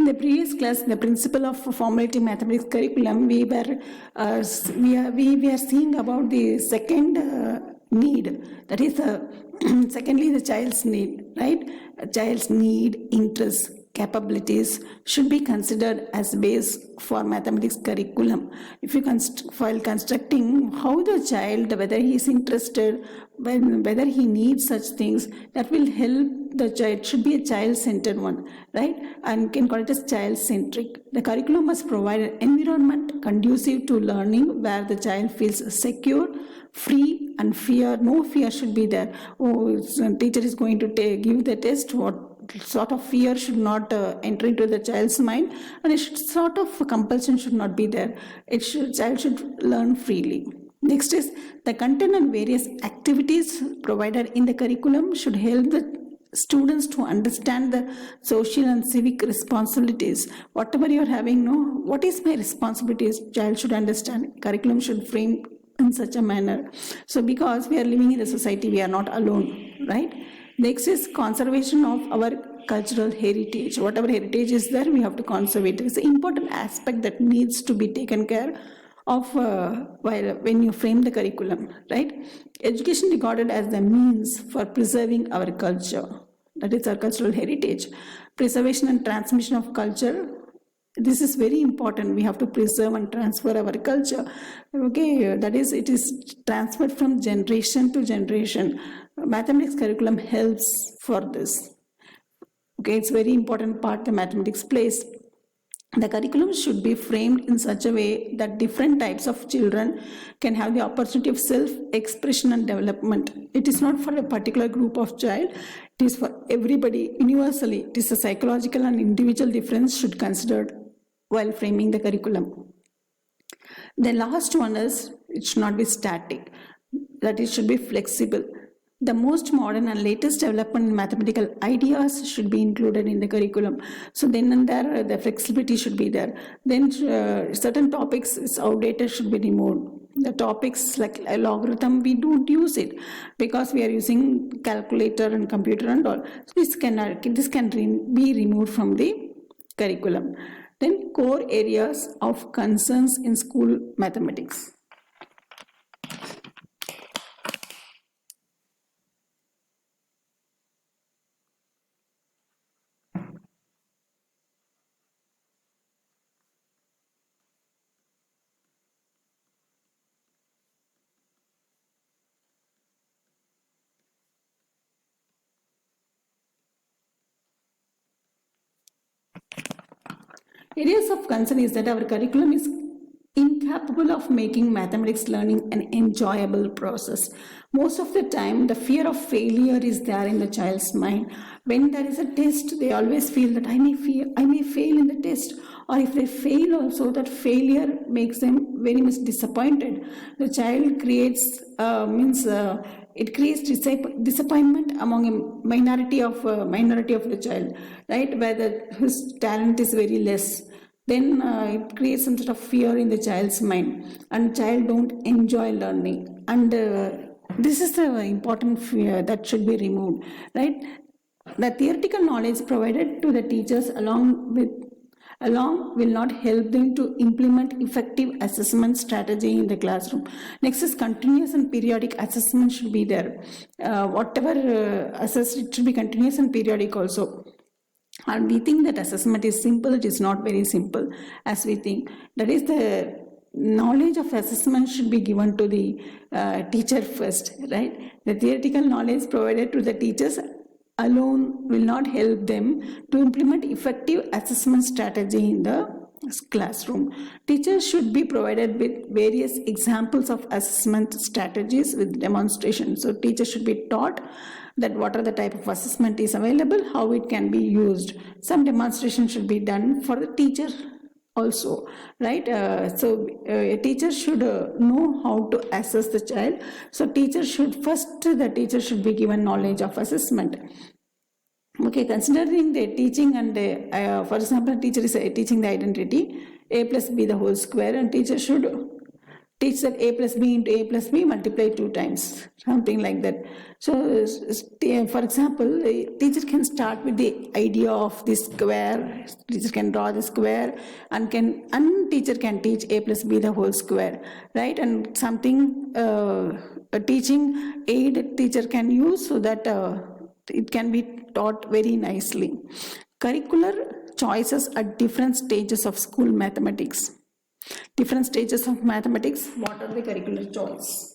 In the previous class, the principle of formative mathematics curriculum, we are seeing about the second need, that is secondly the child's need, right? A child's need, interests, capabilities should be considered as base for mathematics curriculum. If you while constructing how the child, whether he is interested, whether he needs such things, that will help the child. Should be a child-centered one, right? And can call it as child-centric. The curriculum must provide an environment conducive to learning where the child feels secure, free, and no fear should be there. Oh, teacher is going to give the test. What sort of fear should not enter into the child's mind, and sort of compulsion should not be there. Child should learn freely. Next is the content and various activities provided in the curriculum should help the students to understand the social and civic responsibilities. Whatever you are having, what is my responsibilities? Child should understand. Curriculum should frame in such a manner. So because we are living in a society, we are not alone, right? Next is conservation of our cultural heritage. Whatever heritage is there, we have to conserve it. It's an important aspect that needs to be taken care of when you frame the curriculum, right? Education regarded as the means for preserving our culture, that is our cultural heritage. Preservation and transmission of culture, this is very important. We have to preserve and transfer our culture. Okay, that is, it is transferred from generation to generation. Mathematics curriculum helps for this. Okay, it's very important part the mathematics plays. The curriculum should be framed in such a way that different types of children can have the opportunity of self-expression and development. It is not for a particular group of child, it is for everybody universally. It is a psychological and individual difference should be considered while framing the curriculum. The last one is, it should not be static, that it should be flexible. The most modern and latest development in mathematical ideas should be included in the curriculum. So then and there, the flexibility should be there. Then certain topics is outdated should be removed. The topics like a logarithm, we don't use it because we are using calculator and computer and all. So this can be removed from the curriculum. Then core areas of concerns in school mathematics. Areas of concern is that our curriculum is incapable of making mathematics learning an enjoyable process. Most of the time, the fear of failure is there in the child's mind. When there is a test, they always feel that I may fail in the test, or if they fail also, that failure makes them very much disappointed. The child creates it creates disappointment among a minority of the child, right? Where whose talent is very less. Then it creates some sort of fear in the child's mind, and child don't enjoy learning. And this is the important fear that should be removed, right? The theoretical knowledge provided to the teachers along will not help them to implement effective assessment strategy in the classroom. Next is continuous and periodic assessment should be there. Whatever assessed, it should be continuous and periodic also. And we think that assessment is simple. It is not very simple as we think. That is, the knowledge of assessment should be given to the teacher first, right? The theoretical knowledge provided to the teachers alone will not help them to implement effective assessment strategy in the classroom. Teachers should be provided with various examples of assessment strategies with demonstration. So teachers should be taught that what are the type of assessment is available, how it can be used. Some demonstration should be done for the teacher also, right? So a teacher should know how to assess the child. So the teacher should be given knowledge of assessment. Okay, considering the teaching and for example, teacher is teaching the identity a plus b the whole square, and teacher should teach that a plus b into a plus b multiply 2 times, something like that. So for example, the teacher can start with the idea of this square. Teacher can draw the square and teacher can teach a plus b the whole square, right? And something a teaching aid teacher can use so that it can be taught very nicely. Curricular choices at different stages of school mathematics. Different stages of mathematics, what are the curricular choice?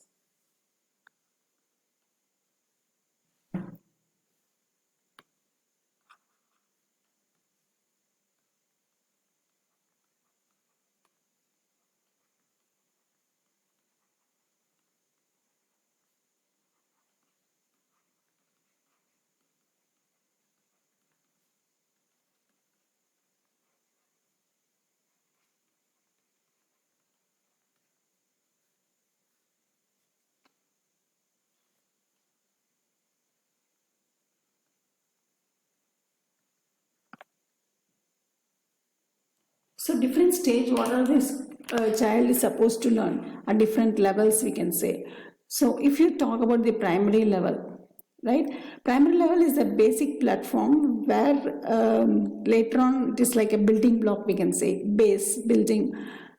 So different stage, what are this child is supposed to learn at different levels, we can say. So if you talk about the primary level, right? Primary level is a basic platform where later on it is like a building block, we can say, base building.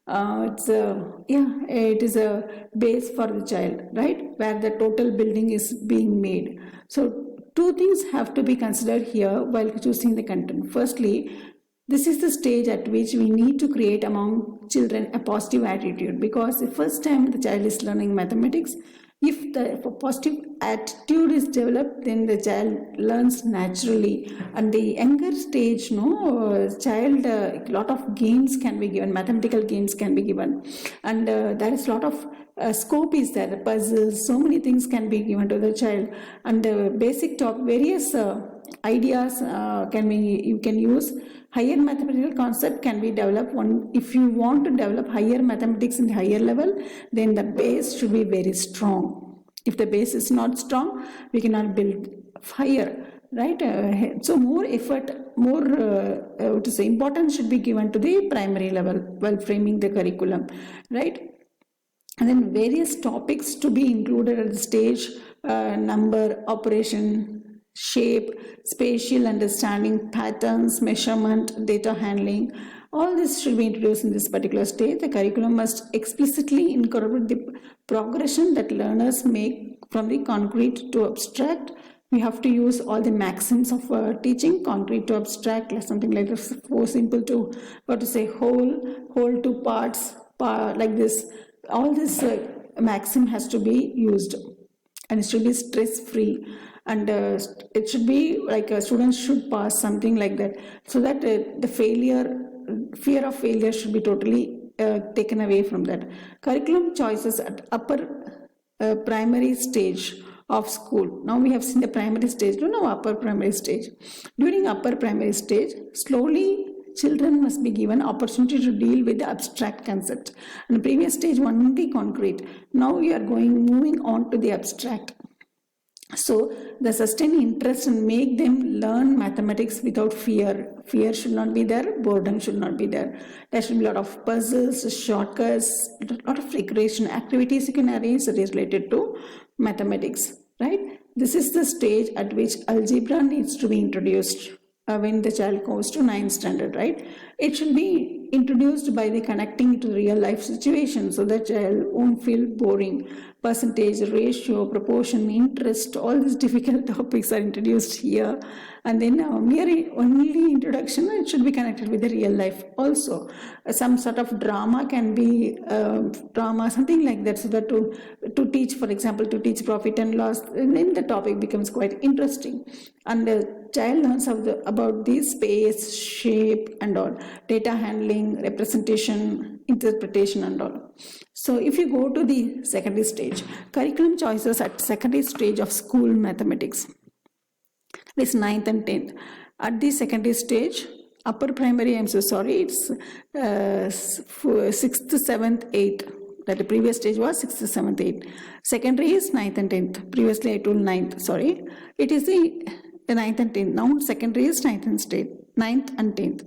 It is a base for the child, right? Where the total building is being made. So two things have to be considered here while choosing the content. Firstly, this is the stage at which we need to create among children a positive attitude, because the first time the child is learning mathematics, if the positive attitude is developed, then the child learns naturally. And the younger stage, child, a lot of games can be given, mathematical games can be given, and there is a lot of scope is there, puzzles, so many things can be given to the child, and basic various ideas you can use. Higher mathematical concept can be developed. If you want to develop higher mathematics in the higher level, then the base should be very strong. If the base is not strong, we cannot build higher, right? So more effort, more importance should be given to the primary level while framing the curriculum, right? And then various topics to be included at the stage: number, operation, shape, spatial understanding, patterns, measurement, data handling. All this should be introduced in this particular stage. The curriculum must explicitly incorporate the progression that learners make from the concrete to abstract. We have to use all the maxims of teaching, concrete to abstract, like something like this, so simple to whole to parts, like this. All this maxim has to be used, and it should be stress free, and it should be like students should pass, something like that, so that the fear of failure should be totally taken away from that. Curriculum choices at upper primary stage of school. Now we have seen the primary stage, now upper primary stage. During upper primary stage, slowly children must be given opportunity to deal with the abstract concept. In the previous stage, only concrete. Now we are moving on to the abstract. So the sustained interest and make them learn mathematics without fear. Fear should not be there, boredom should not be there. There should be a lot of puzzles, shortcuts, a lot of recreation activities you can arrange that is related to mathematics, right? This is the stage at which algebra needs to be introduced. When the child goes to 9th standard, right? It should be introduced by the connecting to real life situations, so that child won't feel boring. Percentage, ratio, proportion, interest, all these difficult topics are introduced here. And then mere only introduction, it should be connected with the real life also. Some sort of drama can be something like that, so that to teach, for example, to teach profit and loss, and then the topic becomes quite interesting. And the child learns about the space, shape and all, data handling, representation, interpretation and all. So if you go to the secondary stage, curriculum choices at secondary stage of school mathematics, this 9th and 10th. At the secondary stage, upper primary, I'm so sorry, it's 6th, 7th, 8th. That the previous stage was 6th, 7th, 8th. Secondary is 9th and 10th. Previously I told 9th, sorry. It is the 9th and 10th. Now secondary is 9th and 10th.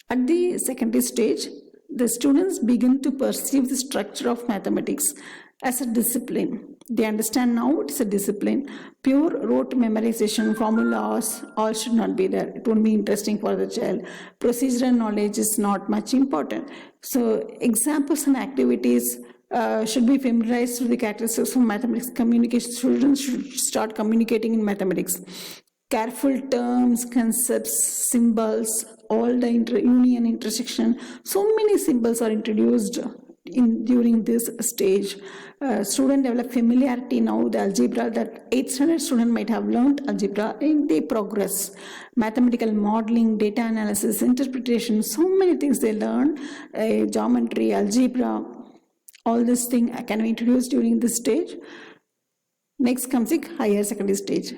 At the secondary stage, the students begin to perceive the structure of mathematics as a discipline. They understand now it is a discipline. Pure rote memorization, formulas, all should not be there. It won't be interesting for the child. Procedural knowledge is not much important. So examples and activities should be familiarized with the characteristics of mathematics. Communication, students should start communicating in mathematics. Careful terms, concepts, symbols, all the union, intersection. So many symbols are introduced during this stage. Student develop familiarity now. The algebra that 8th standard student might have learned algebra in the progress. Mathematical modeling, data analysis, interpretation. So many things they learn. Geometry, algebra. All this thing can be introduced during this stage. Next comes the higher secondary stage.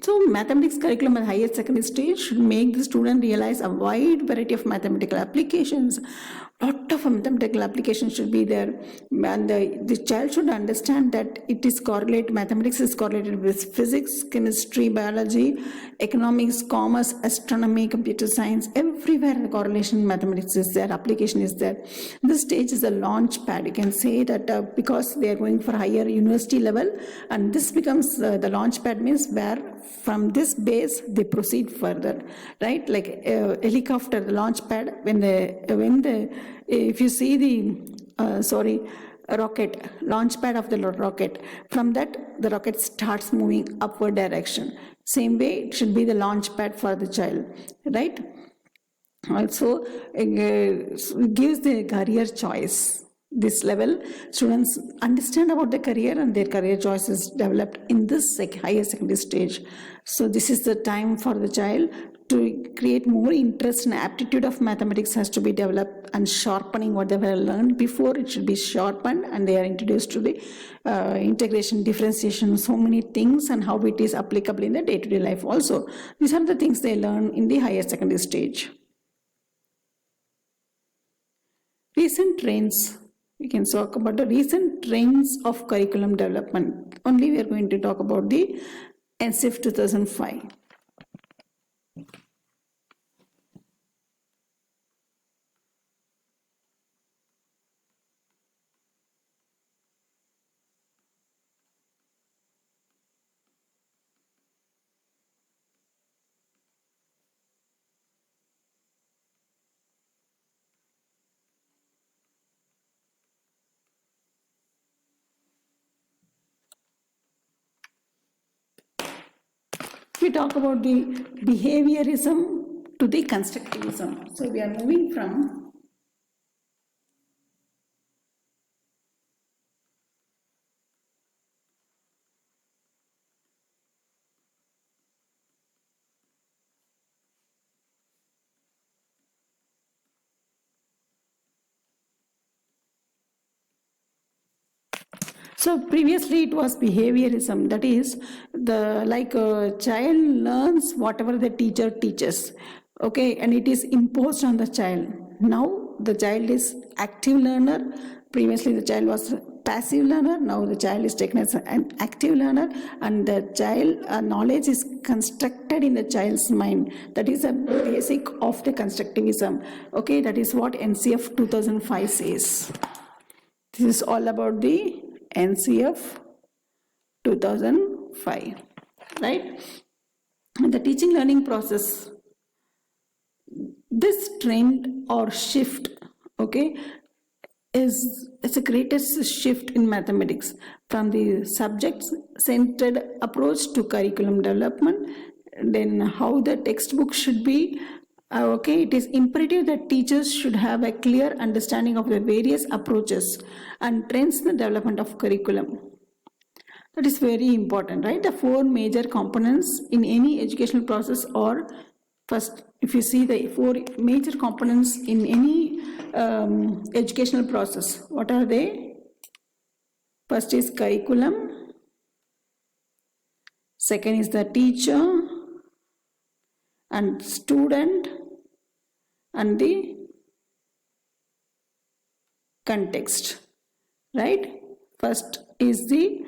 So mathematics curriculum at higher secondary stage should make the student realize a wide variety of mathematical applications. Lot of mathematical applications should be there, and the child should understand that it is correlated. Mathematics is correlated with physics, chemistry, biology, economics, commerce, astronomy, computer science. Everywhere the correlation in mathematics is there, application is there. This stage is a launch pad. You can say that because they are going for higher university level, and this becomes the launch pad, means where from this base they proceed further, right? Like a helicopter, the launch pad, when the if you see the rocket, launch pad of the rocket, from that the rocket starts moving upward direction. Same way it should be the launch pad for the child, right? Also it gives the career choice. This level, students understand about the career and their career choices developed in this higher secondary stage. So this is the time for the child to create more interest and aptitude of mathematics has to be developed, and sharpening what they were learned before, it should be sharpened, and they are introduced to the integration, differentiation, so many things, and how it is applicable in the day-to-day life also. These are the things they learn in the higher secondary stage. Recent trends. We can talk about the recent trends of curriculum development. Only we are going to talk about the NCF 2005. We talk about the behaviorism to the constructivism. So we are moving from so previously it was behaviorism, that is the like a child learns whatever the teacher teaches, okay, and it is imposed on the child. Now the child is active learner. Previously the child was passive learner. Now the child is taken as an active learner, and the child knowledge is constructed in the child's mind. That is a basic of the constructivism. Okay, that is what NCF 2005 says. This is all about the NCF 2005, right? And the teaching learning process, this trend or shift, okay, is the greatest shift in mathematics from the subject-centered approach to curriculum development. Then how the textbook should be. Okay, it is imperative that teachers should have a clear understanding of the various approaches and trends in the development of curriculum. That is very important, right? The four major components in any educational process are, first, if you see the four major components in any educational process, what are they? First is curriculum, second is the teacher and student, and the context, right? First is the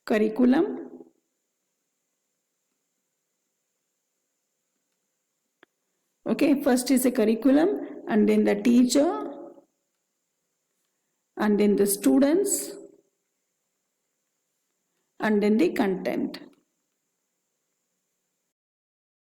curriculum, Okay, first is a curriculum, and then the teacher, and then the students, and then the content.